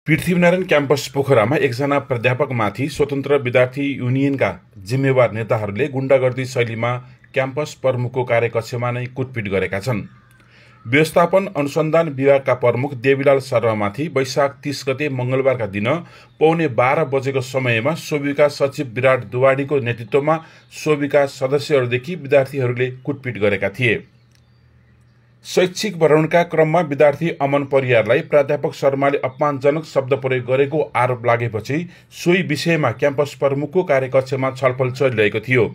Prithvinarayan campus पोखरामा एकजना प्राध्यापकमाथि स्वतन्त्र विद्यार्थी युनियनका जिम्मेवार नेताहरूले गुण्डागर्दी शैलीमा क्याम्पस प्रमुखको कार्यकक्षमा नै कुटपिट गरेका छन्। व्यवस्थापन अनुसन्धान विभागका प्रमुख देवीलाल शर्मामाथि वैशाख 30 गते मंगलबारका दिन पौने 12 बजेको समयमा सोभिका सचिव विराट दुवाडीको नेतृत्वमा सोभिका सदस्यहरूदेखि विद्यार्थीहरूले कुटपिट गरेका थिए। शैक्षिक भ्रमणका क्रममा विद्यार्थी अमन परियारलाई प्राध्यापक शर्माले अपमानजनक शब्द प्रयोग गरेको आरोप लागेपछि सोही विषयमा क्याम्पस प्रमुखको कार्यकक्षमा छलफल चलिरहेको थियो।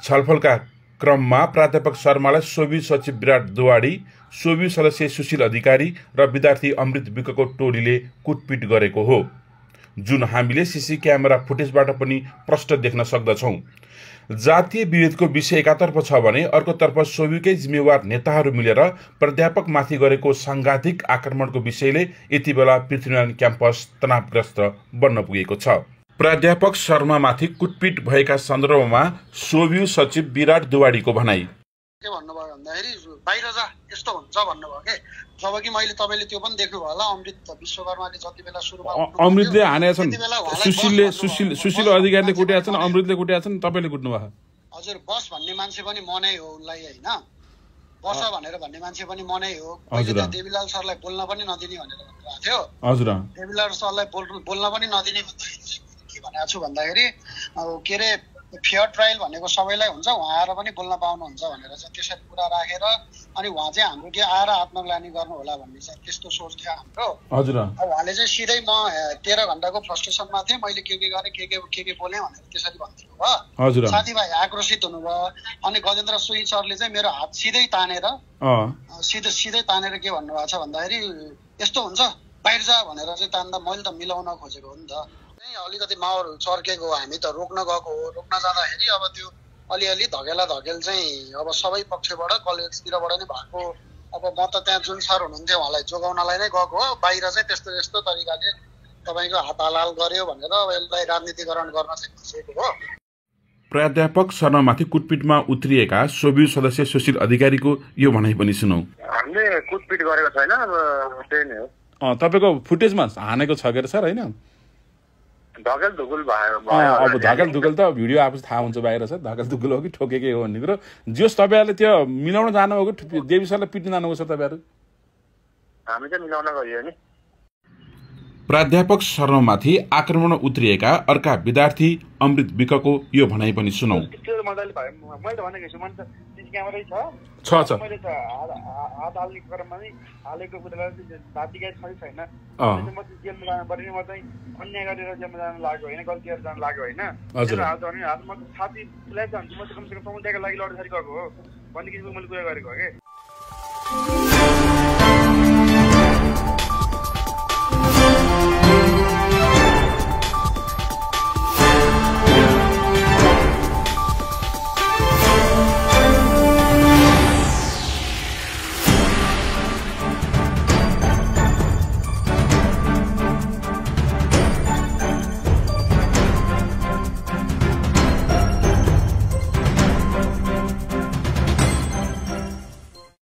छलफलका क्रममा प्राध्यापक शर्मालाई सोभि सचिव विराट दुवाडी, सोभि सदस्य सुशील अधिकारी र विद्यार्थी अमृत विकको टोलीले कुटपिट गरेको हो, जुन हामीले सीसी क्यामेरा फुटेजबाट पनि प्रष्ट देख्न सक्दछौं। जातीय विभेदको विषय एकातर्फ छ भने अर्कोतर्फ सोभिकै जिम्मेवार नेताहरू मिलेर प्राध्यापकमाथि गरेको सांघातिक आक्रमणको विषयले यति बेला पृथ्वीनारायण क्याम्पस तनावग्रस्त बन्न पुगेको छ। प्राध्यापक शर्मामाथि कुटपिट भएका सन्दर्भमा सोभि सचिव विराट दुवाडीको भनाई के भन्नुभयो भन्दाखेरि बाहिर जा यस्तो हुन्छ भन्नुभयो के। जबकि मैले तपाईले त्यो पनि देख्नु भयो होला, अमृत विश्वकर्माले जति बेला सुरुमा अमृतले हानेका छन्, सुशील अधिकारीले कुटेका छन्, अमृतले कुटेका छन्, तपाईले कुट्नु भयो। हजुर, बस भन्ने मान्छे पनि म नै हो, उलाई हैन बस भनेर भन्ने मान्छे पनि म नै हो। अहिले देवीलाल सरलाई बोल्न पनि नदिने भनेर भन्नुभएको थियो। हजुर, देवीलाल सरलाई बोल्न पनि नदिने भन्दाखेरि के भनेको छु भन्दाखेरि के रे फेयर ट्रायल भनेको सबैलाई हुन्छ, उहाँ आएर पनि बोल्न पाउनुहुन्छ भनेर चाहिँ त्यसरी कुरा राखेर अनि उहाँ चाहिँ हाम्रो के आएर आत्मग्लानी गर्नु होला भन्ने चाहिँ त्यस्तो सोच थियो हाम्रो। हजुर, उहाँले चाहिँ सिधै म 13 घण्टाको फ्रस्ट्रेसनमा थिएँ, मैले के गरेँ के बोलेँ भनेर त्यसरी भन्दिनु भयो। साथीभाइ आक्रोशित हुनुभयो अनि गजेन्द्र सोही सरले चाहिँ मेरो हात सिधै तानेर के भन्नुभएको छ भन्दाखेरि यस्तो हुन्छ बाहिर जा भनेर चाहिँ तान्दा मैले त मिलाउन खोजेको हो नि त। अलिकति माहौल चर्केको, हामी त रोक्न गएको हो। रोक्न जाँदाखेरि अब त्यो अलिअलि धकेल चाहिँ अब सबै पक्षबाट कलेजतिरबाट नै भएको। अब म त त्यहाँ जुन सर हुनुहुन्थ्यो उहाँलाई जोगाउनलाई नै गएको हो। बाहिर चाहिँ त्यस्तो तरिकाले तपाईँको हात हालाल गर्यो भनेर अब यसलाई राजनीतिकरण गर्न चाहिँ खोजेको हो। प्राध्यापक शर्मामाथि कुटपिटमा उत्रिएका सोभि सदस्य सुशील अधिकारीको यो भनाइ पनि सुनौ। हामीले कुटपिट गरेको छैन, अब त्यही नै हो। तपाईको फुटेजमा हानेको छ के सर? हैन, धकेल धुकुल भयो। अब धकेल धुकुल त भिडियो आएपछि थाहा हुन्छ बाहिर छ, धकेल धुकुल हो कि ठोकेकै हो भन्ने कुरो। जोस् तपाईहरुले त्यो मिलाउन जानुभयो कि देवी सरलाई पिट्न जानुभयो सर तपाईहरु? हामी चाहिँ मिलाउन गइयो नि। प्राध्यापक शर्मामाथि आक्रमण उत्रिएका अर्का विद्यार्थी अमृत विकको यो भनाइ पनि सुनौ। मैले त भनेको छु, मैले त सीसी क्यामेरै छ। मैले त हात हाल्ने क्रममा नै हालेको कुरालाई जातिगत छैन। म चाहिँ जेलमा जानु पर्ने, म चाहिँ अन्याय गरेर जेलमा जान लाग्यो होइन, गल्ती गरेर जान लाग्यो होइन। हात म साथीलाई जान्छु, म चाहिँ कमसेकम समुदायको लागि लड्दाखेरि गएको हो भन्ने किसिमको मैले कुरा गरेको हो के।